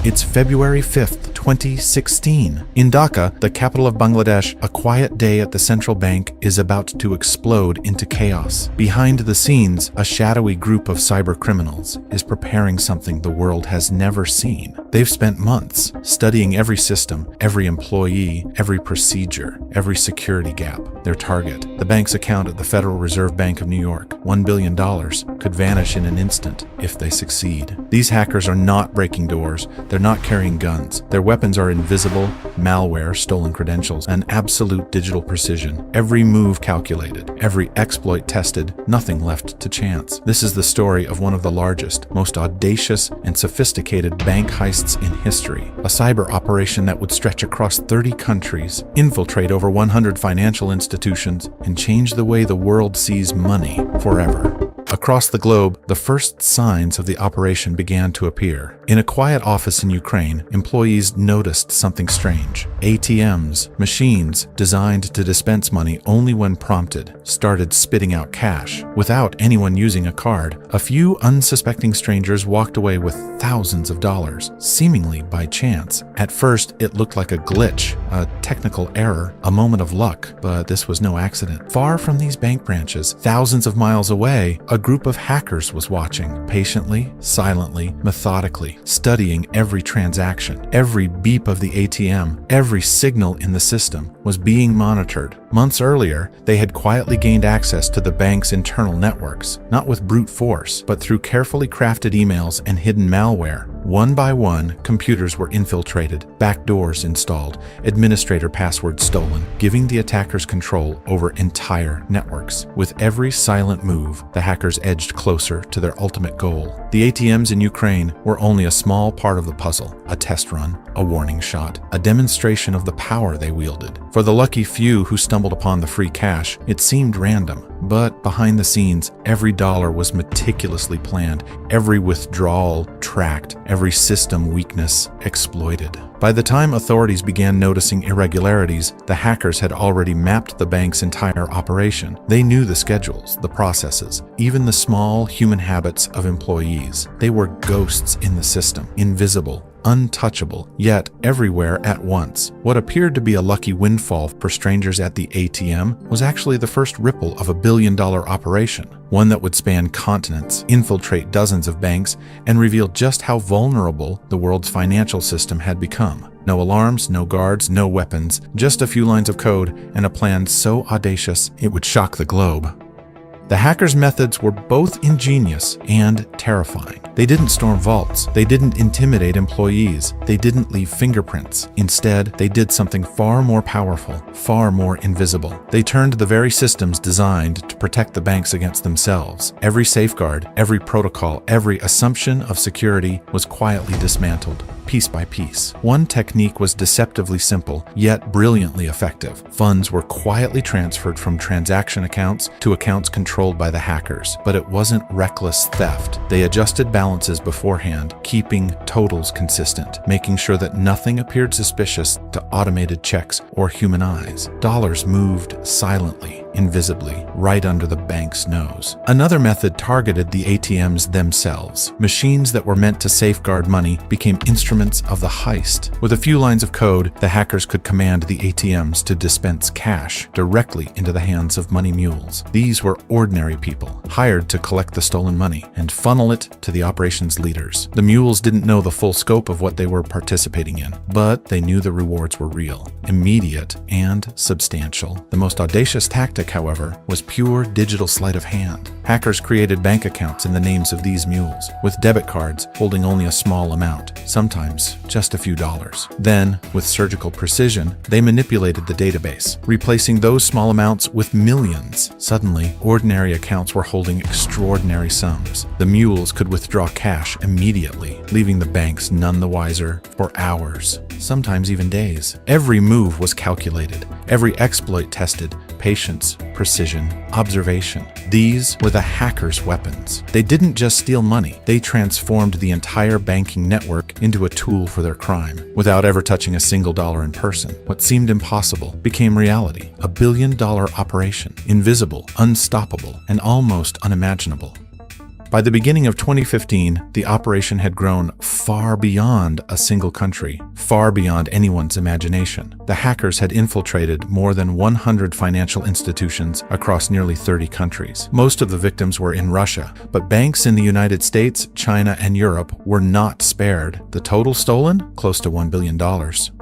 It's February 5th, 2016. In Dhaka, the capital of Bangladesh, a quiet day at the central bank is about to explode into chaos. Behind the scenes, a shadowy group of cyber criminals is preparing something the world has never seen. They've spent months studying every system, every employee, every procedure, every security gap. Their target, the bank's account at the Federal Reserve Bank of New York, $1 billion, could vanish in an instant if they succeed. These hackers are not breaking doors. They're not carrying guns. Their weapons are invisible, malware, stolen credentials, and absolute digital precision. Every move calculated, every exploit tested, nothing left to chance. This is the story of one of the largest, most audacious, and sophisticated bank heists in history. A cyber operation that would stretch across 30 countries, infiltrate over 100 financial institutions, and change the way the world sees money forever. Across the globe, the first signs of the operation began to appear. In a quiet office in Ukraine, employees noticed something strange. ATMs, machines designed to dispense money only when prompted, started spitting out cash. Without anyone using a card, a few unsuspecting strangers walked away with thousands of dollars, seemingly by chance. At first, it looked like a glitch, a technical error, a moment of luck, but this was no accident. Far from these bank branches, thousands of miles away, a group of hackers was watching, patiently, silently, methodically, studying every transaction. Every beep of the ATM, every signal in the system was being monitored. Months earlier, they had quietly gained access to the bank's internal networks, not with brute force, but through carefully crafted emails and hidden malware. One by one, computers were infiltrated, backdoors installed, administrator passwords stolen, giving the attackers control over entire networks. With every silent move, the hackers edged closer to their ultimate goal. The ATMs in Ukraine were only a small part of the puzzle, a test run, a warning shot, a demonstration of the power they wielded. For the lucky few who stumbled upon the free cash, it seemed random. But behind the scenes, every dollar was meticulously planned, every withdrawal tracked, every system weakness exploited. By the time authorities began noticing irregularities, the hackers had already mapped the bank's entire operation. They knew the schedules, the processes, even the small human habits of employees. They were ghosts in the system, invisible, untouchable, yet everywhere at once. What appeared to be a lucky windfall for strangers at the ATM was actually the first ripple of a billion-dollar operation, one that would span continents, infiltrate dozens of banks, and reveal just how vulnerable the world's financial system had become. No alarms, no guards, no weapons, just a few lines of code and a plan so audacious it would shock the globe. The hackers' methods were both ingenious and terrifying. They didn't storm vaults. They didn't intimidate employees. They didn't leave fingerprints. Instead, they did something far more powerful, far more invisible. They turned the very systems designed to protect the banks against themselves. Every safeguard, every protocol, every assumption of security was quietly dismantled, piece by piece. One technique was deceptively simple, yet brilliantly effective. Funds were quietly transferred from transaction accounts to accounts controlled by the hackers, but it wasn't reckless theft. They adjusted balances beforehand, keeping totals consistent, making sure that nothing appeared suspicious to automated checks or human eyes. Dollars moved silently, invisibly, right under the bank's nose. Another method targeted the ATMs themselves. Machines that were meant to safeguard money became instruments of the heist. With a few lines of code, the hackers could command the ATMs to dispense cash directly into the hands of money mules. These were ordinary people, hired to collect the stolen money and funnel it to the operations leaders. The mules didn't know the full scope of what they were participating in, but they knew the rewards were real, immediate, and substantial. The most audacious tactic, however, was pure digital sleight of hand. Hackers created bank accounts in the names of these mules, with debit cards holding only a small amount, sometimes just a few dollars. Then, with surgical precision, they manipulated the database, replacing those small amounts with millions. Suddenly, ordinary accounts were holding extraordinary sums. The mules could withdraw cash immediately, leaving the banks none the wiser for hours, sometimes even days. Every move was calculated, every exploit tested, patience, precision, observation. These were the hackers' weapons. They didn't just steal money, they transformed the entire banking network into a tool for their crime. Without ever touching a single dollar in person, what seemed impossible became reality. A billion-dollar operation, invisible, unstoppable, and almost unimaginable. By the beginning of 2015, the operation had grown far beyond a single country, far beyond anyone's imagination. The hackers had infiltrated more than 100 financial institutions across nearly 30 countries. Most of the victims were in Russia, but banks in the United States, China, and Europe were not spared. The total stolen? Close to $1 billion.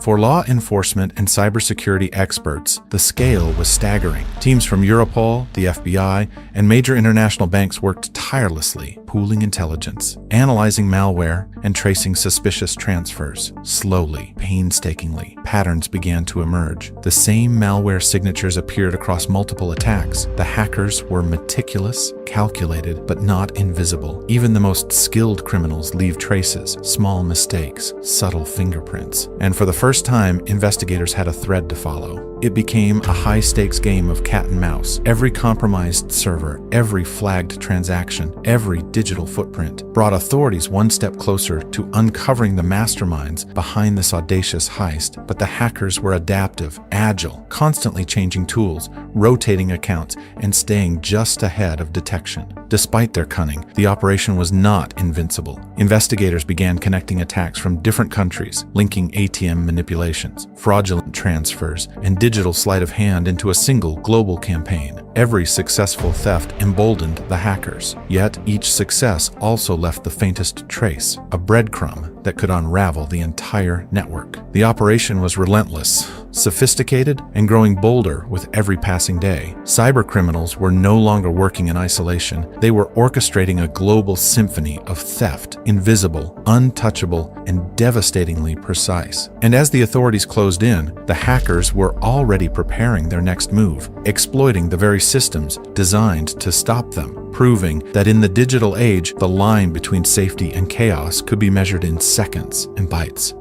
For law enforcement and cybersecurity experts, the scale was staggering. Teams from Europol, the FBI, and major international banks worked tirelessly, pooling intelligence, analyzing malware, and tracing suspicious transfers. Slowly, painstakingly, patterns began to emerge. The same malware signatures appeared across multiple attacks. The hackers were meticulous, calculated, but not invisible. Even the most skilled criminals leave traces, small mistakes, subtle fingerprints. And for the first time, investigators had a thread to follow. It became a high-stakes game of cat and mouse. Every compromised server, every flagged transaction, every digital footprint brought authorities one step closer to uncovering the masterminds behind this audacious heist. But the hackers were adaptive, agile, constantly changing tools, rotating accounts, and staying just ahead of detection. Despite their cunning, the operation was not invincible. Investigators began connecting attacks from different countries, linking ATM manipulations, fraudulent transfers, and digital sleight of hand into a single global campaign. Every successful theft emboldened the hackers, yet each success also left the faintest trace, a breadcrumb that could unravel the entire network. The operation was relentless, sophisticated, and growing bolder with every passing day. Cybercriminals were no longer working in isolation. They were orchestrating a global symphony of theft, invisible, untouchable, and devastatingly precise. And as the authorities closed in, the hackers were already preparing their next move, exploiting the very systems designed to stop them, proving that in the digital age, the line between safety and chaos could be measured in seconds and bytes.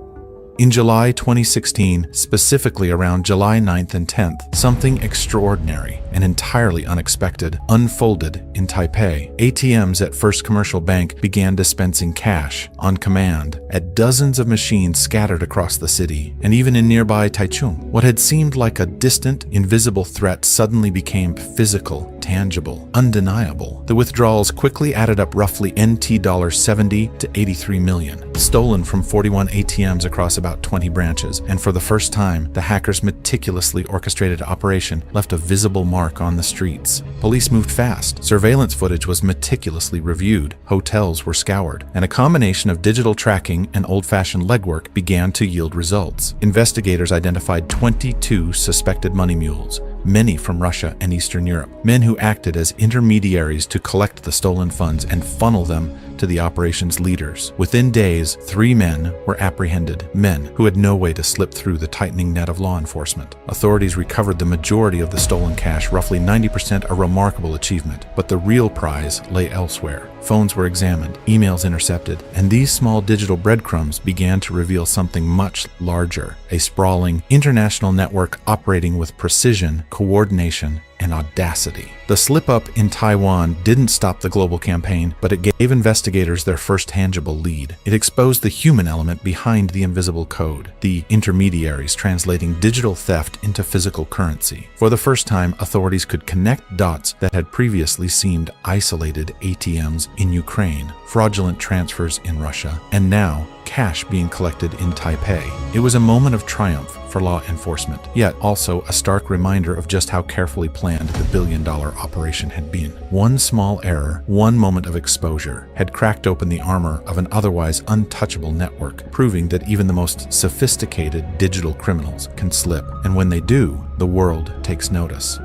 In July 2016, specifically around July 9th and 10th, something extraordinary and entirely unexpected unfolded in Taipei. ATMs at First Commercial Bank began dispensing cash on command at dozens of machines scattered across the city, and even in nearby Taichung. What had seemed like a distant, invisible threat suddenly became physical, tangible, undeniable. The withdrawals quickly added up roughly NT $70 to 83 million, stolen from 41 ATMs across about 20 branches, and for the first time, the hackers' meticulously orchestrated operation left a visible mark on the streets. Police moved fast. Surveillance footage was meticulously reviewed. Hotels were scoured, and a combination of digital tracking and old-fashioned legwork began to yield results. Investigators identified 22 suspected money mules, many from Russia and Eastern Europe, men who acted as intermediaries to collect the stolen funds and funnel them to the operation's leaders. Within days, 3 men were apprehended, men who had no way to slip through the tightening net of law enforcement. Authorities recovered the majority of the stolen cash, roughly 90%, a remarkable achievement. But the real prize lay elsewhere. Phones were examined, emails intercepted, and these small digital breadcrumbs began to reveal something much larger, a sprawling international network operating with precision, coordination, and audacity. The slip-up in Taiwan didn't stop the global campaign, but it gave investigators their first tangible lead. It exposed the human element behind the invisible code, the intermediaries translating digital theft into physical currency. For the first time, authorities could connect dots that had previously seemed isolated: ATMs in Ukraine, fraudulent transfers in Russia, and now cash being collected in Taipei. It was a moment of triumph for law enforcement, yet also a stark reminder of just how carefully planned the billion-dollar operation had been. One small error, one moment of exposure, had cracked open the armor of an otherwise untouchable network, proving that even the most sophisticated digital criminals can slip, and when they do, the world takes notice.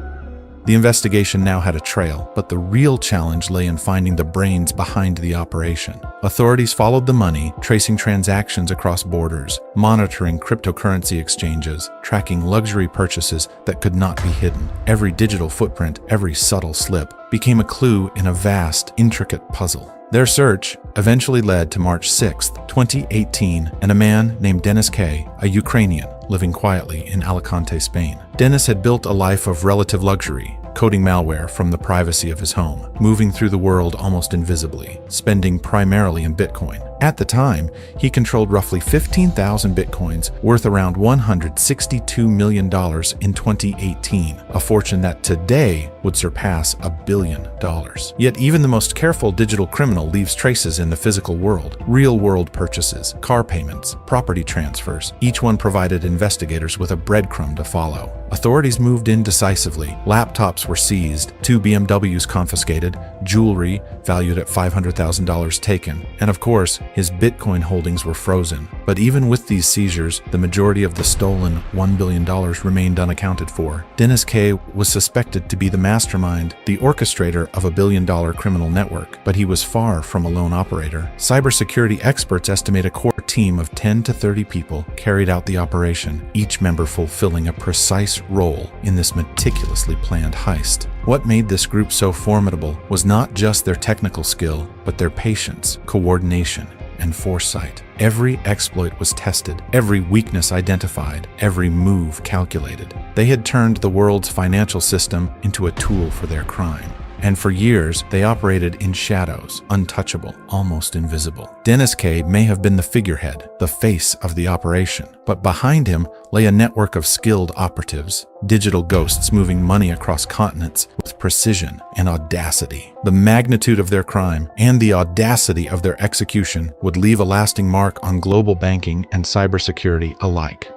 The investigation now had a trail, but the real challenge lay in finding the brains behind the operation. Authorities followed the money, tracing transactions across borders, monitoring cryptocurrency exchanges, tracking luxury purchases that could not be hidden. Every digital footprint, every subtle slip, became a clue in a vast, intricate puzzle. Their search eventually led to March 6, 2018, and a man named Dennis K., a Ukrainian, living quietly in Alicante, Spain. Dennis had built a life of relative luxury, coding malware from the privacy of his home, moving through the world almost invisibly, spending primarily in Bitcoin. At the time, he controlled roughly 15,000 bitcoins, worth around $162 million in 2018, a fortune that today would surpass $1 billion. Yet even the most careful digital criminal leaves traces in the physical world. Real-world purchases, car payments, property transfers, each one provided investigators with a breadcrumb to follow. Authorities moved in decisively. Laptops were seized, 2 BMWs confiscated, jewelry valued at $500,000 taken, and of course, his Bitcoin holdings were frozen. But even with these seizures, the majority of the stolen $1 billion remained unaccounted for. Dennis K. was suspected to be the mastermind, the orchestrator of a billion-dollar criminal network, but he was far from a lone operator. Cybersecurity experts estimate a core team of 10 to 30 people carried out the operation, each member fulfilling a precise role in this meticulously planned heist. What made this group so formidable was not just their technical skill, but their patience, coordination, and foresight. Every exploit was tested, every weakness identified, every move calculated. They had turned the world's financial system into a tool for their crime. And for years, they operated in shadows, untouchable, almost invisible. Dennis K. may have been the figurehead, the face of the operation, but behind him lay a network of skilled operatives, digital ghosts moving money across continents with precision and audacity. The magnitude of their crime and the audacity of their execution would leave a lasting mark on global banking and cybersecurity alike.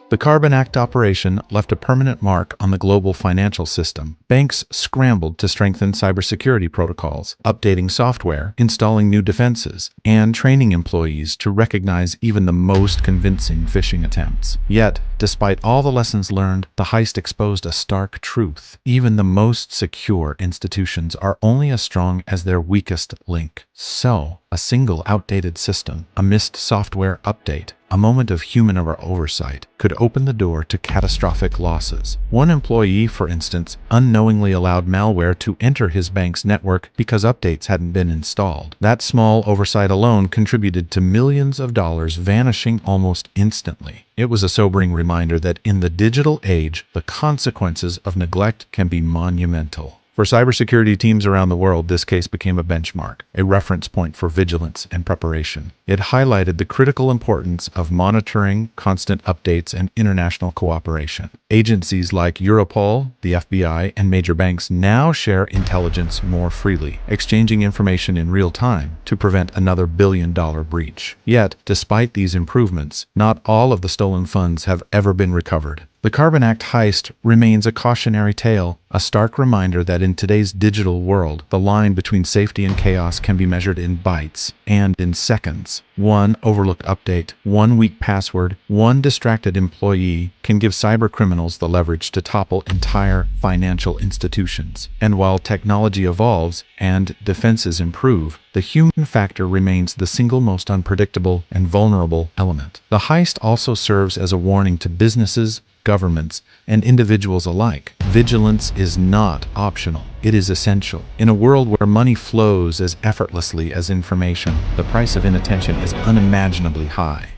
The Carbon Act operation left a permanent mark on the global financial system. Banks scrambled to strengthen cybersecurity protocols, updating software, installing new defenses, and training employees to recognize even the most convincing phishing attempts. Yet, despite all the lessons learned, the heist exposed a stark truth. Even the most secure institutions are only as strong as their weakest link. So, a single outdated system, a missed software update, a moment of human oversight could open the door to catastrophic losses. One employee, for instance, unknowingly allowed malware to enter his bank's network because updates hadn't been installed. That small oversight alone contributed to millions of dollars vanishing almost instantly. It was a sobering reminder that in the digital age, the consequences of neglect can be monumental. For cybersecurity teams around the world, this case became a benchmark, a reference point for vigilance and preparation. It highlighted the critical importance of monitoring, constant updates, and international cooperation. Agencies like Europol, the FBI, and major banks now share intelligence more freely, exchanging information in real time to prevent another billion-dollar breach. Yet, despite these improvements, not all of the stolen funds have ever been recovered. The Carbon Act heist remains a cautionary tale, a stark reminder that in today's digital world, the line between safety and chaos can be measured in bytes and in seconds. One overlooked update, one weak password, one distracted employee can give cybercriminals the leverage to topple entire financial institutions. And while technology evolves and defenses improve, the human factor remains the single most unpredictable and vulnerable element. The heist also serves as a warning to businesses, governments, and individuals alike. Vigilance is not optional. It is essential. In a world where money flows as effortlessly as information, the price of inattention is unimaginably high.